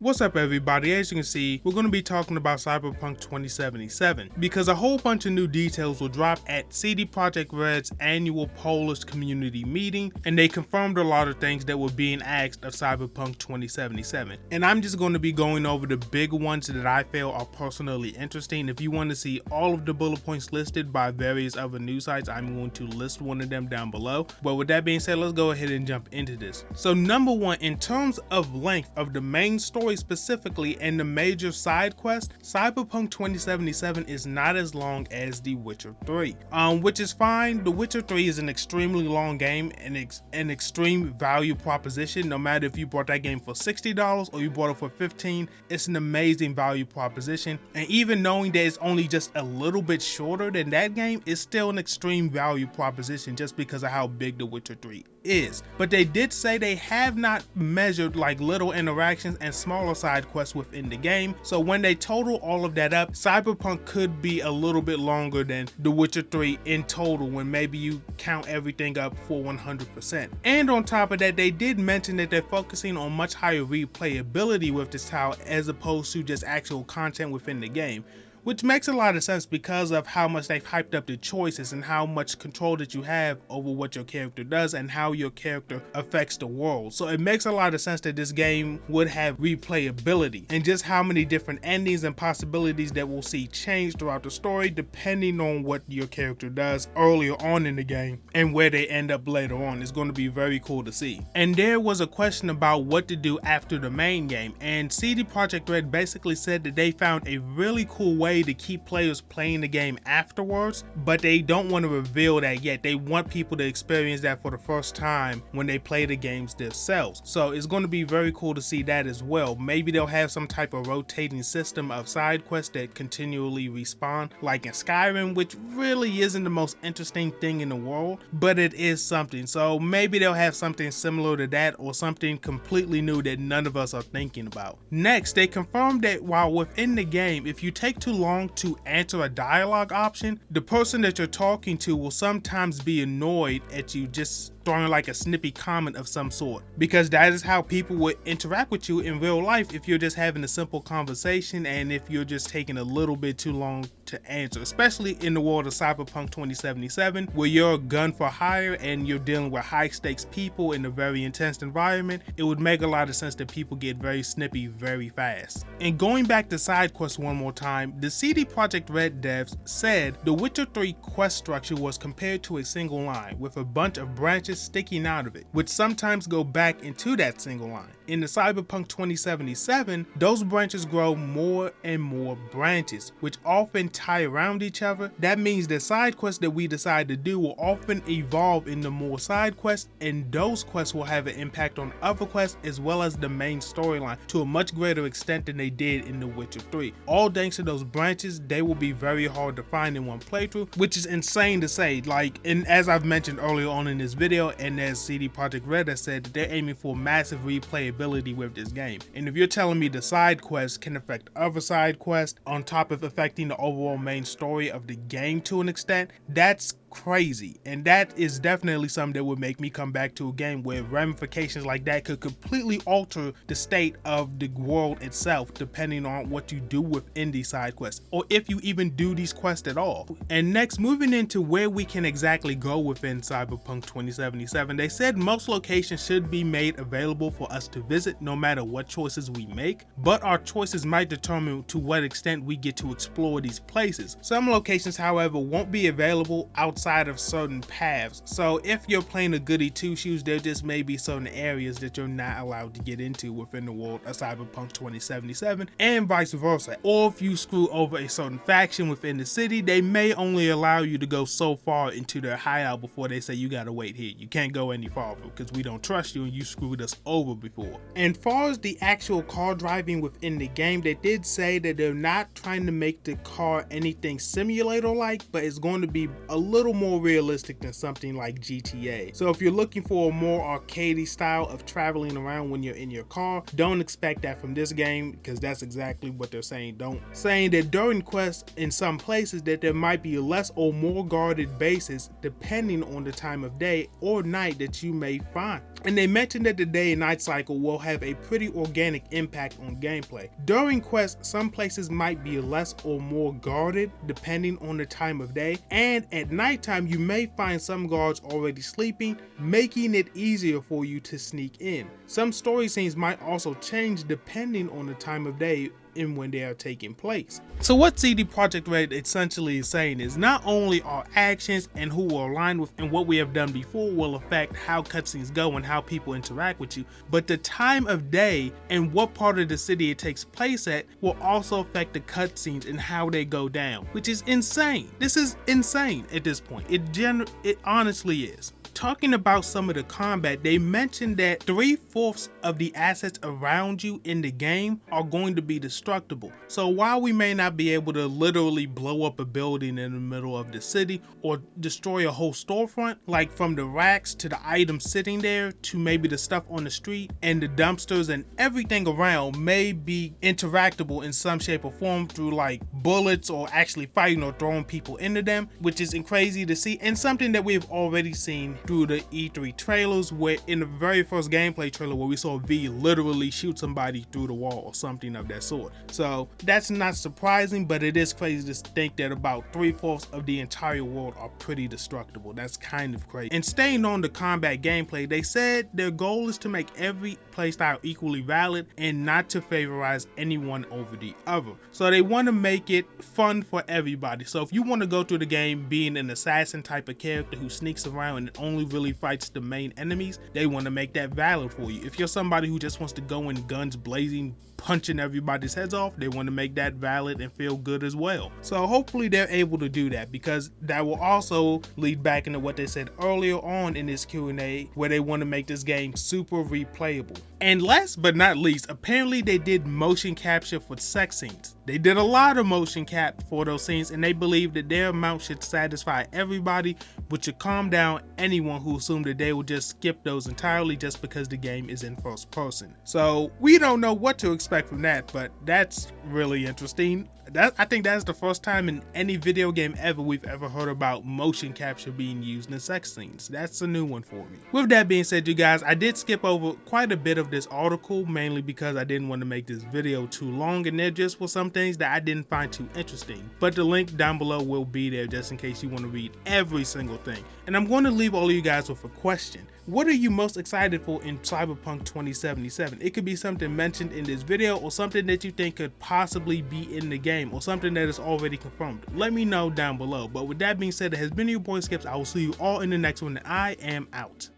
What's up everybody, as you can see, we're going to be talking about Cyberpunk 2077 because a whole bunch of new details will drop at CD Projekt Red's annual Polish community meeting, and they confirmed a lot of things that were being asked of Cyberpunk 2077. And I'm just going to be going over the big ones that I feel are personally interesting. If you want to see all of the bullet points listed by various other news sites, I'm going to list one of them down below. But with that being said, let's go ahead and jump into this. So number one, in terms of length of the main story specifically and the major side quest, Cyberpunk 2077 is not as long as The Witcher 3, which is fine. The Witcher 3 is an extremely long game and an extreme value proposition. No matter if you bought that game for $60 or you bought it for $15, it's an amazing value proposition. And even knowing that it's only just a little bit shorter than that game is still an extreme value proposition just because of how big The Witcher 3 is. But they did say they have not measured like little interactions and smaller side quests within the game, so when they total all of that up, Cyberpunk could be a little bit longer than The Witcher 3 in total when maybe you count everything up for 100%. And on top of that, they did mention that they're focusing on much higher replayability with this title as opposed to just actual content within the game, which makes a lot of sense because of how much they've hyped up the choices and how much control that you have over what your character does and how your character affects the world. So it makes a lot of sense that this game would have replayability and just how many different endings and possibilities that we'll see change throughout the story depending on what your character does earlier on in the game and where they end up later on is going to be very cool to see. And there was a question about what to do after the main game, and CD Projekt Red basically said that they found a really cool way to keep players playing the game afterwards, but they don't want to reveal that yet. They want people to experience that for the first time when they play the games themselves. So it's going to be very cool to see that as well. Maybe they'll have some type of rotating system of side quests that continually respawn like in Skyrim, which really isn't the most interesting thing in the world, but it is something. So maybe they'll have something similar to that or something completely new that none of us are thinking about. Next, they confirmed that while within the game, if you take too long to answer a dialogue option, the person that you're talking to will sometimes be annoyed at you just throwing like a snippy comment of some sort, because that is how people would interact with you in real life if you're just having a simple conversation and if you're just taking a little bit too long to answer, especially in the world of Cyberpunk 2077 where you're a gun for hire and you're dealing with high stakes people in a very intense environment. It would make a lot of sense that people get very snippy very fast. And going back to side quests one more time, the CD Projekt Red devs said The Witcher 3 quest structure was compared to a single line with a bunch of branches sticking out of it, which sometimes go back into that single line. In the Cyberpunk 2077, those branches grow more and more branches, which often tie around each other. That means the side quests that we decide to do will often evolve into more side quests, and those quests will have an impact on other quests as well as the main storyline to a much greater extent than they did in The Witcher 3. All thanks to those branches, they will be very hard to find in one playthrough, which is insane to say. And as I've mentioned earlier on in this video, and as CD Projekt Red has said, that they're aiming for massive replayability with this game. And if you're telling me the side quests can affect other side quests on top of affecting the overall main story of the game to an extent, that's crazy. And that is definitely something that would make me come back to a game where ramifications like that could completely alter the state of the world itself depending on what you do within these side quests, or if you even do these quests at all. And next, moving into where we can exactly go within Cyberpunk 2077, they said most locations should be made available for us to visit no matter what choices we make, but our choices might determine to what extent we get to explore these places. Some locations, however, won't be available outside of certain paths. So if you're playing a goody two shoes, there just may be certain areas that you're not allowed to get into within the world of Cyberpunk 2077, and vice versa. Or if you screw over a certain faction within the city, they may only allow you to go so far into their hideout before they say you gotta wait here. You can't go any farther because we don't trust you and you screwed us over before. And far as the actual car driving within the game, they did say that they're not trying to make the car anything simulator-like, but it's going to be a little more realistic than something like GTA. So if you're looking for a more arcadey style of traveling around when you're in your car, don't expect that from this game, because that's exactly what they're saying. Saying that during quests in some places that there might be less or more guarded bases depending on the time of day, or or night that you may find. And they mentioned that the day and night cycle will have a pretty organic impact on gameplay. During quests, some places might be less or more guarded depending on the time of day, and at nighttime you may find some guards already sleeping, making it easier for you to sneak in. Some story scenes might also change depending on the time of day and when they are taking place. So what CD Projekt Red essentially is saying is not only our actions and who we're aligned with and what we have done before will affect how cutscenes go and how people interact with you, but the time of day and what part of the city it takes place at will also affect the cutscenes and how they go down, which is insane. This is insane at this point. It honestly is. Talking about some of the combat, they mentioned that 3/4 of the assets around you in the game are going to be destructible. So while we may not be able to literally blow up a building in the middle of the city or destroy a whole storefront, like from the racks to the items sitting there to maybe the stuff on the street and the dumpsters and everything around may be interactable in some shape or form through like bullets or actually fighting or throwing people into them, which is crazy to see and something that we've already seen through the E3 trailers, where in the very first gameplay trailer where we saw V literally shoot somebody through the wall or something of that sort. So that's not surprising, but it is crazy to think that about 3/4 of the entire world are pretty destructible. That's kind of crazy. And staying on the combat gameplay, they said their goal is to make every playstyle equally valid and not to favorize anyone over the other. So they want to make it fun for everybody. So if you want to go through the game being an assassin type of character who sneaks around and only really fights the main enemies, they want to make that valid for you. If you're somebody who just wants to go in guns blazing, punching everybody's heads off, they want to make that valid and feel good as well. So hopefully they're able to do that, because that will also lead back into what they said earlier on in this Q&A, where they want to make this game super replayable. And last but not least, apparently they did motion capture for sex scenes. They did a lot of motion cap for those scenes, and they believe that their amount should satisfy everybody, which should calm down anyone who assumed that they would just skip those entirely just because the game is in first person. So we don't know what to expect from that, but that's really interesting. I think that's the first time in any video game ever we've ever heard about motion capture being used in sex scenes. That's a new one for me. With that being said, you guys, I did skip over quite a bit of this article, mainly because I didn't want to make this video too long, and there just were some things that I didn't find too interesting. But the link down below will be there just in case you want to read every single thing. And I'm going to leave all of you guys with a question. What are you most excited for in Cyberpunk 2077? It could be something mentioned in this video or something that you think could possibly be in the game or something that is already confirmed. Let me know down below. But with that being said, it has been your boy Skips. I will see you all in the next one, and I am out.